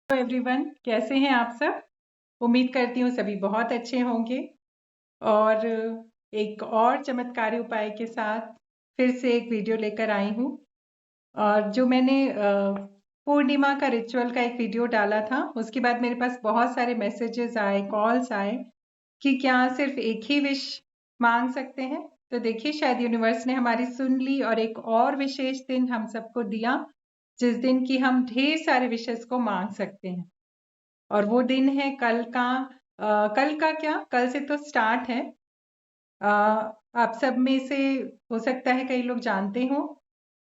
Everyone, कैसे हैं आप सब। उम्मीद करती हूँ सभी बहुत अच्छे होंगे। और एक और चमत्कारी उपाय के साथ फिर से एक वीडियो लेकर आई हूँ। और जो मैंने पूर्णिमा का रिचुअल का एक वीडियो डाला था, उसके बाद मेरे पास बहुत सारे मैसेजेस आए, कॉल्स आए कि क्या सिर्फ एक ही विश मांग सकते हैं। तो देखिए, शायद यूनिवर्स ने हमारी सुन ली और एक और विशेष दिन हम सबको दिया, जिस दिन की हम ढेर सारे विशेष को मांग सकते हैं। और वो दिन है कल का। कल का क्या, कल से तो स्टार्ट है। आप सब में से हो सकता है कई लोग जानते हो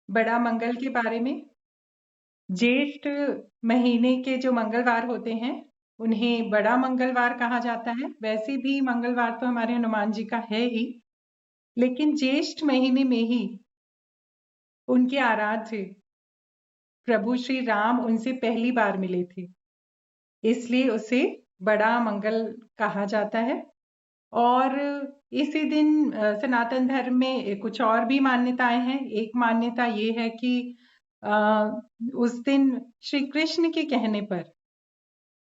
बड़ा मंगल के बारे में। ज्येष्ठ महीने के जो मंगलवार होते हैं उन्हें बड़ा मंगलवार कहा जाता है। वैसे भी मंगलवार तो हमारे हनुमान जी का है ही, लेकिन ज्येष्ठ महीने में ही उनके आराध्य प्रभु श्री राम उनसे पहली बार मिले थे, इसलिए उसे बड़ा मंगल कहा जाता है। और इसी दिन सनातन धर्म में कुछ और भी मान्यताएं हैं। एक मान्यता ये है कि उस दिन श्री कृष्ण के कहने पर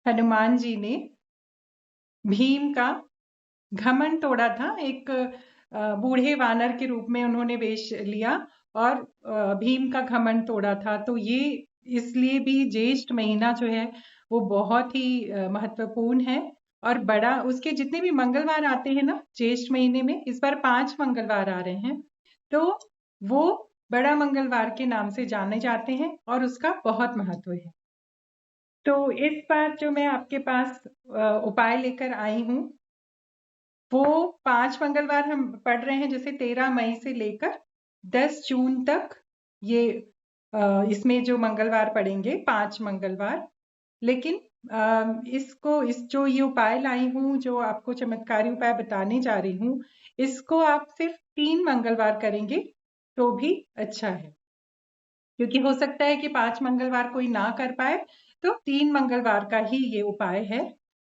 हनुमान जी ने भीम का घमंड तोड़ा था। एक बूढ़े वानर के रूप में उन्होंने वेश लिया और भीम का घमंड तोड़ा था। तो ये इसलिए भी ज्येष्ठ महीना जो है वो बहुत ही महत्वपूर्ण है। और बड़ा उसके जितने भी मंगलवार आते हैं ना ज्येष्ठ महीने में, इस बार 5 मंगलवार आ रहे हैं, तो वो बड़ा मंगलवार के नाम से जाने जाते हैं और उसका बहुत महत्व है। तो इस बार जो मैं आपके पास उपाय लेकर आई हूँ, वो 5 मंगलवार हम पढ़ रहे हैं, जैसे 13 मई से लेकर 10 जून तक। ये इसमें जो मंगलवार पढ़ेंगे 5 मंगलवार। लेकिन इस जो ये उपाय लाई हूँ, जो आपको चमत्कारी उपाय बताने जा रही हूँ, इसको आप सिर्फ 3 मंगलवार करेंगे तो भी अच्छा है, क्योंकि हो सकता है कि 5 मंगलवार कोई ना कर पाए, तो 3 मंगलवार का ही ये उपाय है।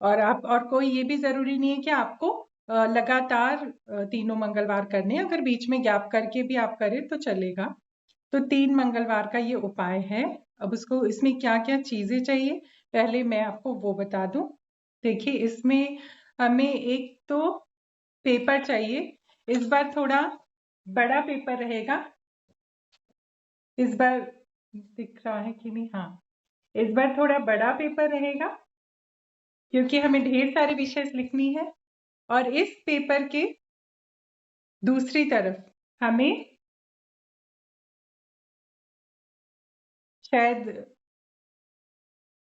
और कोई ये भी जरूरी नहीं है कि आपको लगातार तीनों मंगलवार करने, अगर बीच में गैप करके भी आप करें तो चलेगा। तो 3 मंगलवार का ये उपाय है। अब उसको इसमें क्या क्या चीजें चाहिए पहले मैं आपको वो बता दूं। देखिए, इसमें हमें एक तो पेपर चाहिए। इस बार थोड़ा बड़ा पेपर रहेगा। इस बार दिख रहा है कि नहीं? हाँ, इस बार थोड़ा बड़ा पेपर रहेगा, क्योंकि हमें ढेर सारे विषय लिखनी है। और इस पेपर के दूसरी तरफ हमें, शायद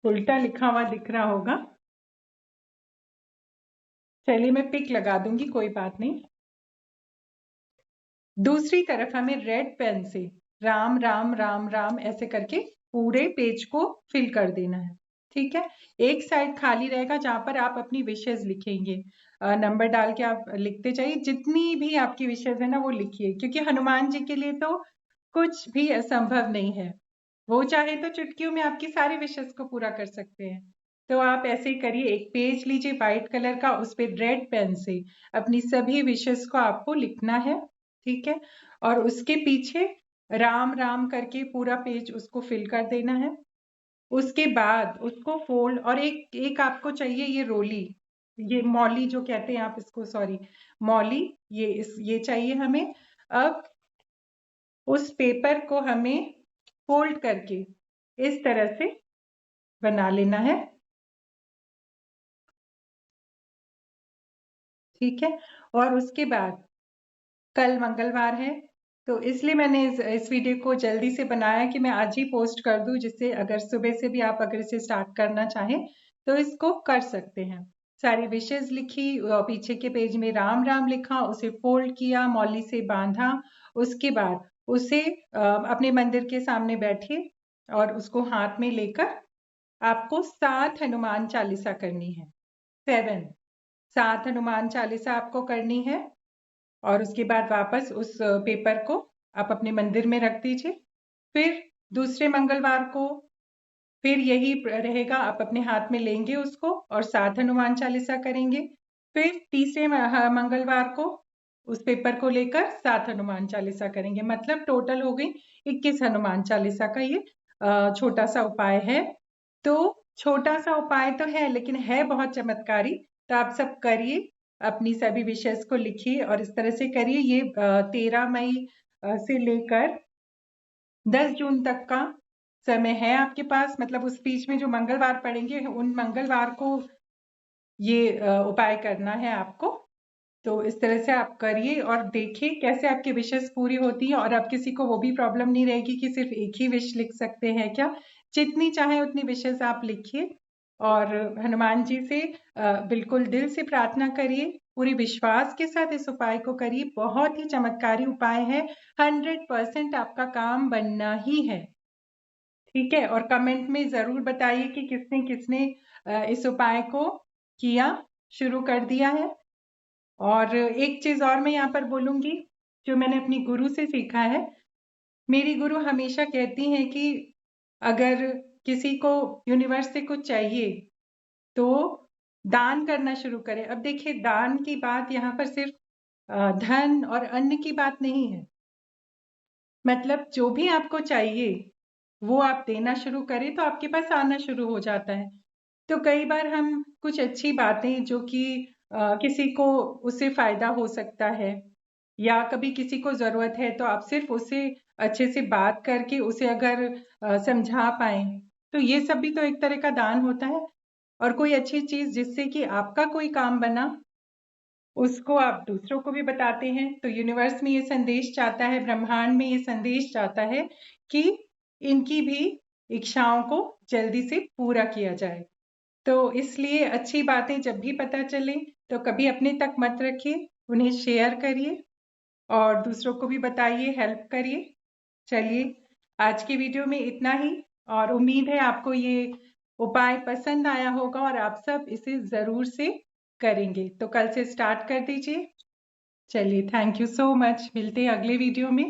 उल्टा लिखा हुआ दिख रहा होगा, चलिए मैं पिक लगा दूंगी, कोई बात नहीं। दूसरी तरफ हमें रेड पेन से राम राम राम राम ऐसे करके पूरे पेज को फिल कर देना है। ठीक है, एक साइड खाली रहेगा जहां पर आप अपनी विशेष लिखेंगे। नंबर डाल के आप लिखते जाइए, जितनी भी आपकी विशेष है ना वो लिखिए, क्योंकि हनुमान जी के लिए तो कुछ भी असंभव नहीं है। वो चाहे तो चुटकियों में आपकी सारी विशेष को पूरा कर सकते हैं। तो आप ऐसे ही करिए, एक पेज लीजिए व्हाइट कलर का, उस पर रेड पेन से अपनी सभी विशेष को आपको लिखना है। ठीक है, और उसके पीछे राम राम करके पूरा पेज उसको फिल कर देना है। उसके बाद उसको फोल्ड, और एक एक आपको चाहिए ये रोली, ये मौली जो कहते हैं आप इसको, सॉरी मौली, ये चाहिए हमें। अब उस पेपर को हमें फोल्ड करके इस तरह से बना लेना है। ठीक है, और उसके बाद कल मंगलवार है, तो इसलिए मैंने इस वीडियो को जल्दी से बनाया कि मैं आज ही पोस्ट कर दूं, जिससे अगर सुबह से भी आप अगर इसे स्टार्ट करना चाहें तो इसको कर सकते हैं। सारी विशेष लिखी, पीछे के पेज में राम राम लिखा, उसे फोल्ड किया, मौली से बांधा। उसके बाद उसे अपने मंदिर के सामने बैठिए और उसको हाथ में लेकर आपको 7 हनुमान चालीसा करनी है। 7 हनुमान चालीसा आपको करनी है। और उसके बाद वापस उस पेपर को आप अपने मंदिर में रख दीजिए। फिर दूसरे मंगलवार को फिर यही रहेगा, आप अपने हाथ में लेंगे उसको और 7 हनुमान चालीसा करेंगे। फिर तीसरे मंगलवार को उस पेपर को लेकर 7 हनुमान चालीसा करेंगे। मतलब टोटल हो गई 21 हनुमान चालीसा का ये छोटा सा उपाय है। तो छोटा सा उपाय तो है, लेकिन है बहुत चमत्कारी। तो आप सब करिए, अपनी सभी विशेष को लिखिए और इस तरह से करिए। ये 13 मई से लेकर 10 जून तक का समय है आपके पास। मतलब उस बीच में जो मंगलवार पड़ेंगे, उन मंगलवार को ये उपाय करना है आपको। तो इस तरह से आप करिए और देखिए कैसे आपकी विशेष पूरी होती है। और अब किसी को वो भी प्रॉब्लम नहीं रहेगी कि सिर्फ एक ही विश लिख सकते हैं क्या। जितनी चाहे उतनी विशेष आप लिखिए और हनुमान जी से बिल्कुल दिल से प्रार्थना करिए, पूरी विश्वास के साथ इस उपाय को करिए। बहुत ही चमत्कारी उपाय है, 100% आपका काम बनना ही है। ठीक है, और कमेंट में जरूर बताइए कि किसने किसने इस उपाय को किया, शुरू कर दिया है। और एक चीज और मैं यहाँ पर बोलूंगी, जो मैंने अपनी गुरु से सीखा है। मेरी गुरु हमेशा कहती हैं कि अगर किसी को यूनिवर्स से कुछ चाहिए तो दान करना शुरू करें। अब देखिए, दान की बात यहाँ पर सिर्फ धन और अन्न की बात नहीं है। मतलब जो भी आपको चाहिए वो आप देना शुरू करें तो आपके पास आना शुरू हो जाता है। तो कई बार हम कुछ अच्छी बातें जो कि किसी को उससे फायदा हो सकता है, या कभी किसी को जरूरत है, तो आप सिर्फ उससे अच्छे से बात करके उसे अगर समझा पाए, तो ये सब भी तो एक तरह का दान होता है। और कोई अच्छी चीज जिससे कि आपका कोई काम बना, उसको आप दूसरों को भी बताते हैं, तो यूनिवर्स में ये संदेश चाहता है, ब्रह्मांड में ये संदेश चाहता है कि इनकी भी इच्छाओं को जल्दी से पूरा किया जाए। तो इसलिए अच्छी बातें जब भी पता चले तो कभी अपने तक मत रखिए, उन्हें शेयर करिए और दूसरों को भी बताइए, हेल्प करिए। चलिए, आज की वीडियो में इतना ही, और उम्मीद है आपको ये उपाय पसंद आया होगा और आप सब इसे जरूर से करेंगे। तो कल से स्टार्ट कर दीजिए। चलिए, थैंक यू सो मच। मिलते हैं अगले वीडियो में।